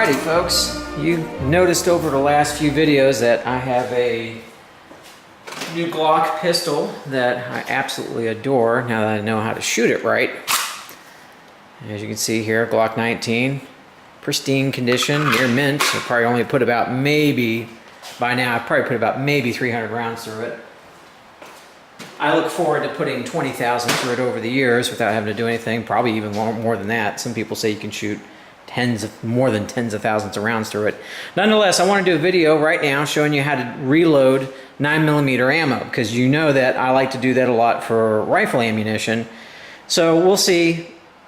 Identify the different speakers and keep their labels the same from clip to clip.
Speaker 1: Alrighty folks, you noticed over the last few videos that I have a new Glock pistol that I absolutely adore now that I know how to shoot it right. As you can see here, Glock 19, pristine condition, near mint. I probably only put about by now I've probably put about maybe 300 rounds through it. I look forward to putting 20,000 through it over the years without having to do anything, probably even more than that. Some people say you can shoot more than tens of thousands of rounds through it. Nonetheless, I want to do a video right now showing you how to reload 9mm ammo, because you know that I like to do that a lot for rifle ammunition. So we'll see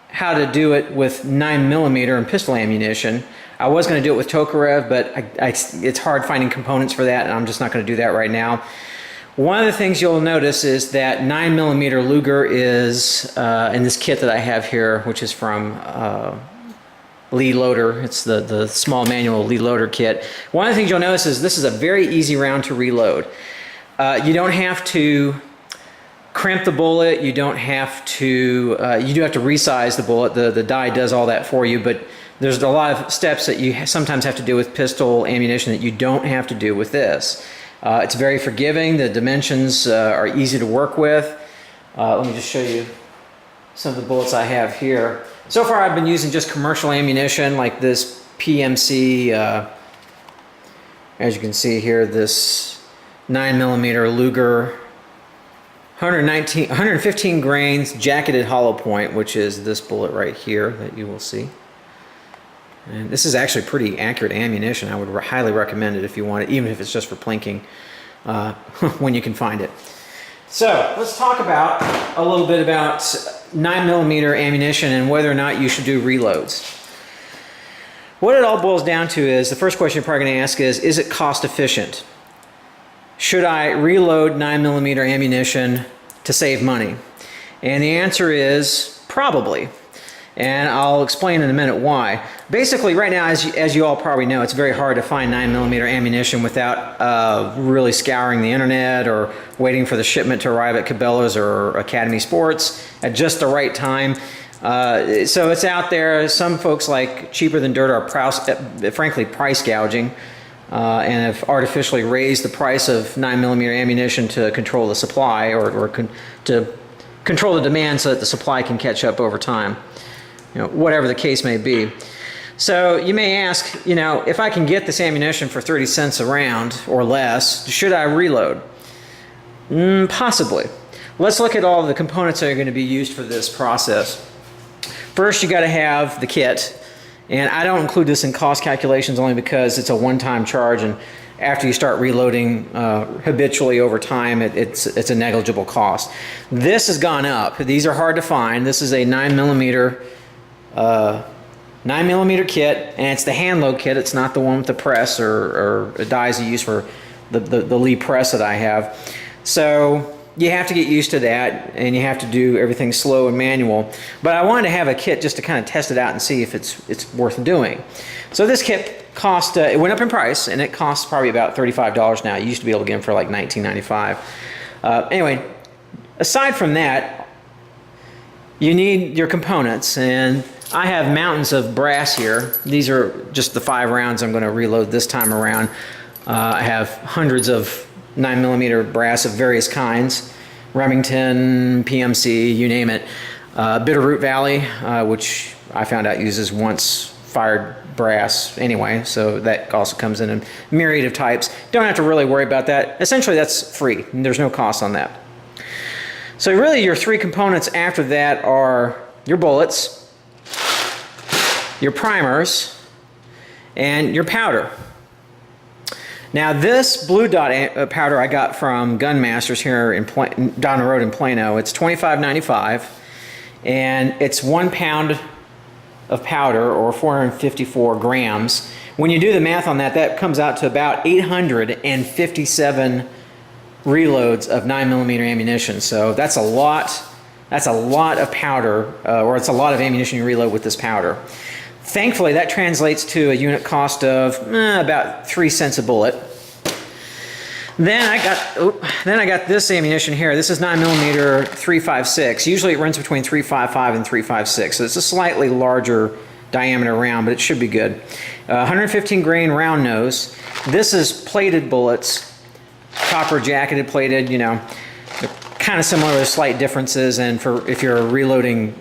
Speaker 1: how to do it with 9mm and pistol ammunition. I was going to do it with Tokarev, but it's hard finding components for that, and I'm just not going to do that right now. One of the things you'll notice is that 9mm Luger is in this kit that I have here, which is from Lee Loader. It's the small manual Lee Loader kit. One of the things you'll notice is this is a very easy round to reload. You don't have to crimp the bullet. You don't have to, you do have to resize the bullet. The die does all that for you, but there's a lot of steps that you sometimes have to do with pistol ammunition that you don't have to do with this. It's very forgiving. The dimensions are easy to work with. Let me just show you some of the bullets I have here. So far I've been using just commercial ammunition like this PMC, as you can see here, this 9mm Luger 115 grains jacketed hollow point, which is this bullet right here that you will see. And this is actually pretty accurate ammunition. I would highly recommend it if you want it, even if it's just for plinking when you can find it. So let's talk about a little bit about 9mm ammunition and whether or not you should do reloads. What it all boils down to is, the first question you're probably going to ask is it cost efficient? Should I reload 9mm ammunition to save money? And the answer is probably. And I'll explain in a minute why. Basically, right now, as you all probably know, it's very hard to find 9mm ammunition without really scouring the internet or waiting for the shipment to arrive at Cabellas or Academy Sports at just the right time. So it's out there. Some folks, like Cheaper Than Dirt, are frankly price gouging and have artificially raised the price of 9mm ammunition to control the supply or to control the demand so that the supply can catch up over time. Whatever the case may be. So you may ask, if I can get this ammunition for 30 cents a round or less, should I reload? Possibly. Let's look at all the components that are going to be used for this process. First, you got to have the kit, and I don't include this in cost calculations only because it's a one-time charge, and after you start reloading habitually over time, it's a negligible cost. This has gone up. These are hard to find. This is a 9mm kit, and it's the hand load kit. It's not the one with the press or dies you use for the Lee press that I have. So you have to get used to that, and you have to do everything slow and manual. But I wanted to have a kit just to kind of test it out and see if it's worth doing. So this kit cost, it went up in price, and it costs probably about $35 now. You used to be able to get them for like $19.95. Anyway, aside from that, you need your components, and I have mountains of brass here. These are just the 5 rounds I'm going to reload this time around. I have hundreds of 9mm brass of various kinds, Remington, PMC, you name it. Bitterroot Valley, which I found out uses once fired brass anyway, so that also comes in a myriad of types. Don't have to really worry about that. Essentially, that's free. There's no cost on that. So really, your 3 components after that are your bullets, your primers, and your powder. Now this blue dot powder I got from Gun Masters here down the road in Plano. It's $25.95, and it's 1 pound of powder, or 454 grams. When you do the math on that, that comes out to about 857 reloads of 9mm ammunition. So that's a lot. That's a lot of powder, or it's a lot of ammunition you reload with this powder. Thankfully, that translates to a unit cost of about 3 cents a bullet. Then I got this ammunition here. This is 9mm 356. Usually it runs between 355 and 356, so it's a slightly larger diameter round, but it should be good. 115 grain round nose. This is plated bullets, copper jacketed plated, you know, kind of similar with slight differences, and for if you're a reloading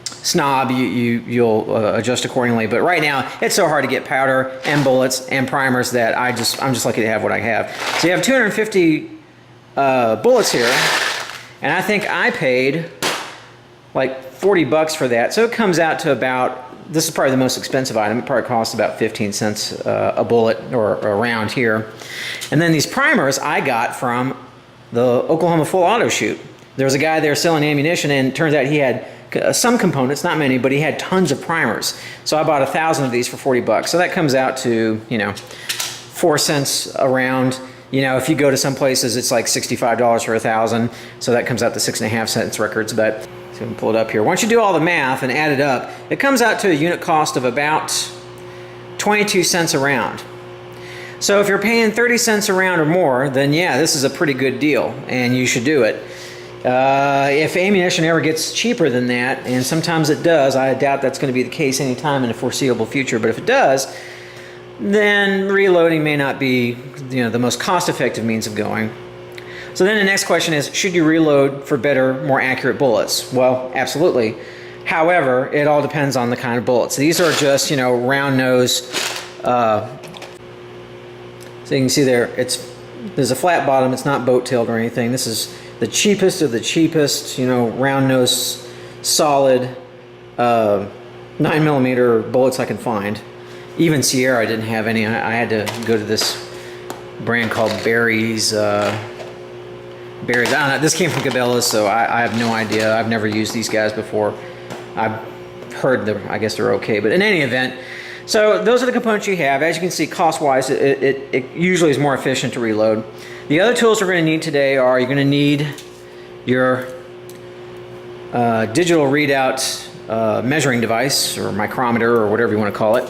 Speaker 1: snob, you'll adjust accordingly. But right now, it's so hard to get powder and bullets and primers that I'm just lucky to have what I have. So you have 250 bullets here, and I think I paid like 40 bucks for that. So it comes out to about, this is probably the most expensive item. It probably costs about 15 cents a bullet or a round here. And then these primers I got from the Oklahoma Full Auto Shoot. There was a guy there selling ammunition, and it turns out he had some components, not many, but he had tons of primers. So I bought 1,000 of these for 40 bucks. So that comes out to, you know, 4 cents a round. You know, if you go to some places, it's like $65 for 1,000. So that comes out to 6.5 cents records. But so we can pull it up here. Once you do all the math and add it up, it comes out to a unit cost of about 22 cents a round. So if you're paying 30 cents a round or more, then yeah, this is a pretty good deal, and you should do it. If ammunition ever gets cheaper than that, and sometimes it does, I doubt that's going to be the case anytime in the foreseeable future, but if it does, then reloading may not be, you know, the most cost-effective means of going. So then the next question is, should you reload for better, more accurate bullets? Well, absolutely. However, it all depends on the kind of bullets. These are just, you know, round nose. So you can see there, there's a flat bottom. It's not boat-tailed or anything. This is the cheapest of the cheapest, you know, round nose, solid 9mm bullets I can find. Even Sierra didn't have any. I had to go to this brand called Barry's. I don't know. This came from Cabellas, so I have no idea. I've never used these guys before. I've heard them. I guess they're okay. But in any event, so those are the components you have. As you can see, cost-wise, it usually is more efficient to reload. The other tools we're going to need today are, you're going to need your digital readout measuring device, or micrometer, or whatever you want to call it.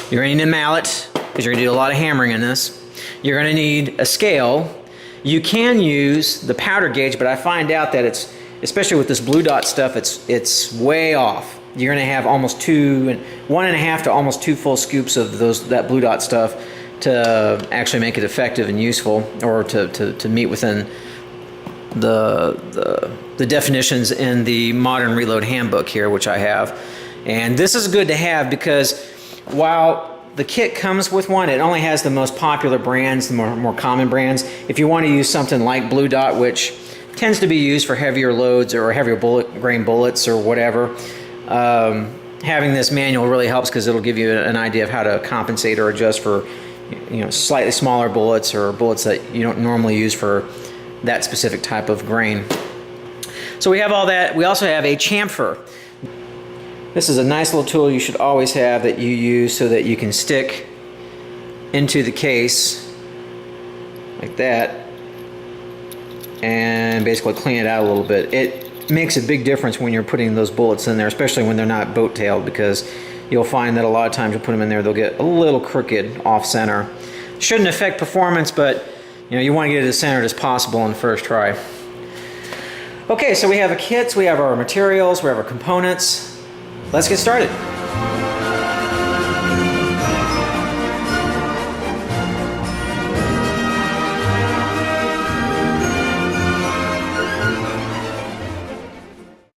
Speaker 1: You're going to need a mallet, because you're going to do a lot of hammering in this. You're going to need a scale. You can use the powder gauge, but I find out that it's, especially with this blue dot stuff, it's way off. You're going to have almost 1.5 to almost 2 full scoops of that blue dot stuff to actually make it effective and useful, or to meet within the definitions in the Modern Reload Handbook here, which I have. And this is good to have because while the kit comes with one, it only has the most popular brands, the more common brands. If you want to use something like Blue Dot, which tends to be used for heavier loads or heavier grain bullets or whatever, having this manual really helps, because it'll give you an idea of how to compensate or adjust for, you know, slightly smaller bullets or bullets that you don't normally use for that specific type of grain. So we have all that. We also have a chamfer. This is a nice little tool you should always have that you use so that you can stick into the case like that and basically clean it out a little bit. It makes a big difference when you're putting those bullets in there, especially when they're not boat-tailed, because you'll find that a lot of times you put them in there, they'll get a little crooked off-center. Shouldn't affect performance, but you know, you want to get it as centered as possible on the first try. Okay, so we have a kit, we have our materials, we have our components. Let's get started.